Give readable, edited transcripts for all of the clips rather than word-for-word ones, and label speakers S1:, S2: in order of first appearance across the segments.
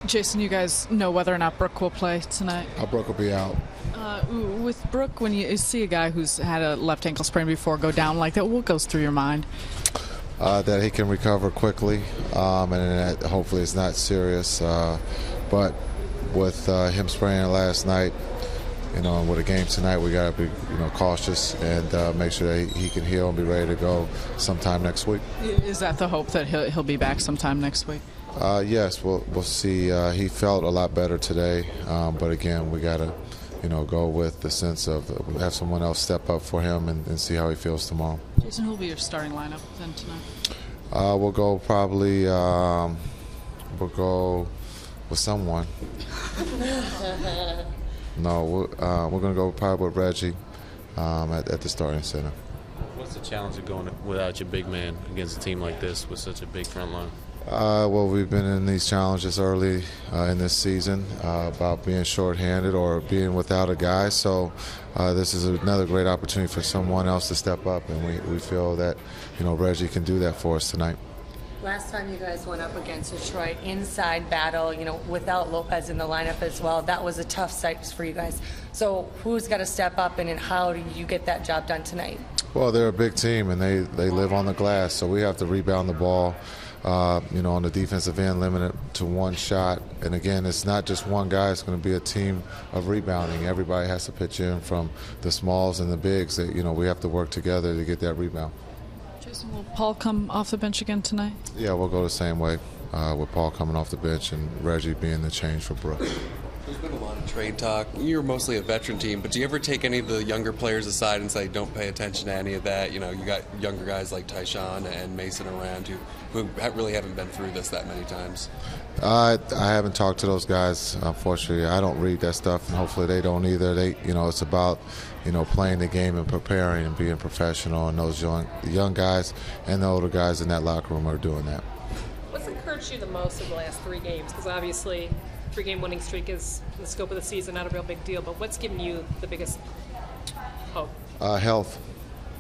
S1: Jason, you guys know whether or not Brook will play tonight?
S2: Brook will be out.
S1: With Brook, when you see a guy who's had a left ankle sprain before go down like that, what goes through your mind?
S2: That he can recover quickly, and that hopefully it's not serious. But with him spraining last night, with a game tonight, we got to be, cautious and make sure that he can heal and be ready to go sometime next week.
S1: Is that the hope that he'll be back sometime next week?
S2: Yes, we'll see. He felt a lot better today, but again, we got to, go with the sense of have someone else step up for him and see how he feels tomorrow.
S1: Jason, who will be your starting lineup then tonight?
S2: We'll go probably. We'll go with someone. No, we're going to go probably with Reggie at the starting center.
S3: What's the challenge of going without your big man against a team like this with such a big front line?
S2: Well, we've been in these challenges early in this season about being shorthanded or being without a guy. So this is another great opportunity for someone else to step up, and we feel that Reggie can do that for us tonight.
S4: Last time you guys went up against Detroit, inside battle, without Lopez in the lineup as well, that was a tough sight for you guys. So who's got to step up, and how do you get that job done tonight?
S2: Well, they're a big team, and they live on the glass, so we have to rebound the ball. On the defensive end, limited to one shot. And again, it's not just one guy. It's going to be a team of rebounding. Everybody has to pitch in, from the smalls and the bigs. That we have to work together to get that rebound.
S1: Jason, will Paul come off the bench again tonight?
S2: Yeah, we'll go the same way with Paul coming off the bench and Reggie being the change for Brook.
S5: There's been a lot of trade talk. You're mostly a veteran team, but do you ever take any of the younger players aside and say, don't pay attention to any of that? You got younger guys like Tyshawn and Mason around who really haven't been through this that many times.
S2: I haven't talked to those guys, unfortunately. I don't read that stuff, and hopefully they don't either. It's about, playing the game and preparing and being professional, and those young guys and the older guys in that locker room are doing that.
S6: What's encouraged you the most in the last 3 games? Because obviously, 3-game winning streak is, in the scope of the season, not a real big deal. But what's given you the biggest hope?
S2: Health,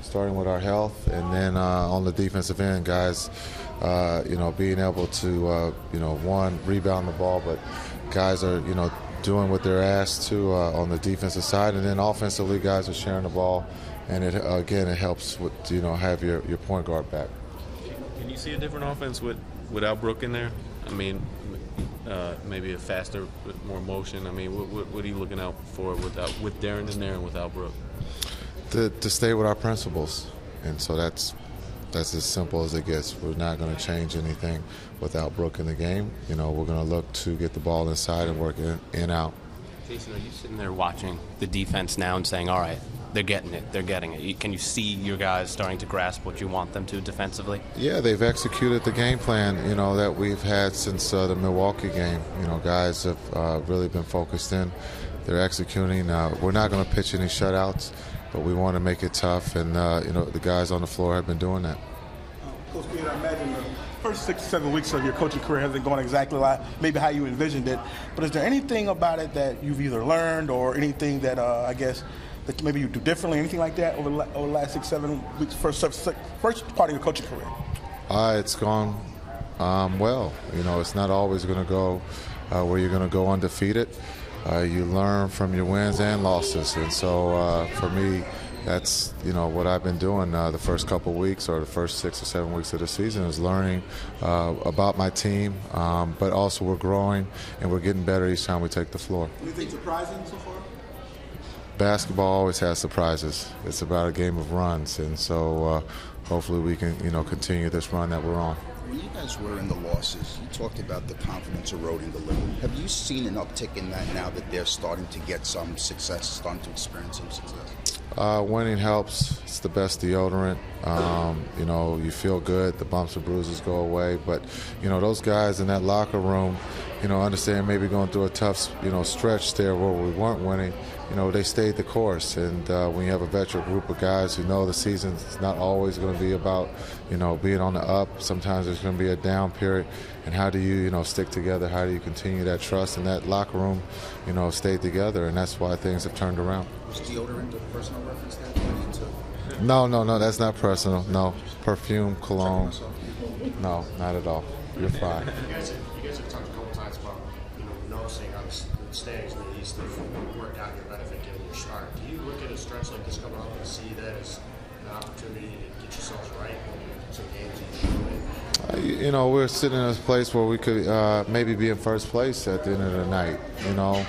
S2: starting with our health, and then on the defensive end, guys, being able to, one, rebound the ball, but guys are, doing what they're asked to on the defensive side, and then offensively, guys are sharing the ball, and it helps with, have your point guard back.
S3: Can you see a different offense without Brook in there? I mean, maybe a faster, more motion. I mean, what are you looking out for with Darren in there and without Brook?
S2: To stay with our principles, and so that's as simple as it gets. We're not going to change anything without Brook in the game. We're going to look to get the ball inside and work in out.
S7: Jason, are you sitting there watching the defense now and saying, all right, they're getting it? Can you see your guys starting to grasp what you want them to defensively?
S2: Yeah, they've executed the game plan, that we've had since the Milwaukee game. Guys have really been focused in. They're executing. We're not going to pitch any shutouts, but we want to make it tough, and the guys on the floor have been doing that.
S8: Coach Peter, I imagine the first 6 or 7 weeks of your coaching career hasn't gone exactly like maybe how you envisioned it, but is there anything about it that you've either learned or anything that that maybe you do differently, anything like that over the last 6 or 7 weeks, first part of your coaching career?
S2: It's gone well. It's not always going to go where you're going to go undefeated. You learn from your wins and losses, and so for me, that's what I've been doing the first couple of weeks or the first 6 or 7 weeks of the season is learning about my team, but also we're growing and we're getting better each time we take the floor.
S8: Anything surprising so far?
S2: Basketball always has surprises. It's about a game of runs, and so hopefully we can continue this run that we're on.
S9: When you guys were in the losses, you talked about the confidence eroding a little. Have you seen an uptick in that now that they're starting to get some success, starting to experience some success?
S2: Winning helps. It's the best deodorant. You feel good. The bumps and bruises go away. But, those guys in that locker room, understand maybe going through a tough, stretch there where we weren't winning. They stayed the course. And when you have a veteran group of guys who know the season's not always going to be about, being on the up. Sometimes there's going to be a down period. And how do you, stick together? How do you continue that trust? And that locker room, stayed together. And that's why things have turned around.
S9: Was deodorant a personal reference there?
S2: No, that's not personal. No, perfume, cologne. No, not at all. You're fine.
S10: You guys have talked a couple times about noticing on the standings in the East have worked out your benefit given your start. Do you look at a stretch like this coming up and see that as an opportunity to get yourselves right in some games that you win?
S2: You know, we're sitting in a place where we could maybe be in first place at the end of the night. You know,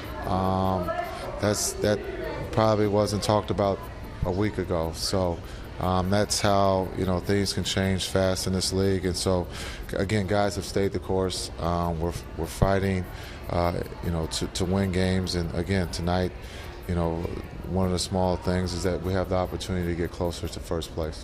S2: that probably wasn't talked about a week ago. So that's how, you know, things can change fast in this league. And so, again, guys have stayed the course. We're fighting, you know, to win games. And again, tonight, you know, one of the small things is that we have the opportunity to get closer to first place.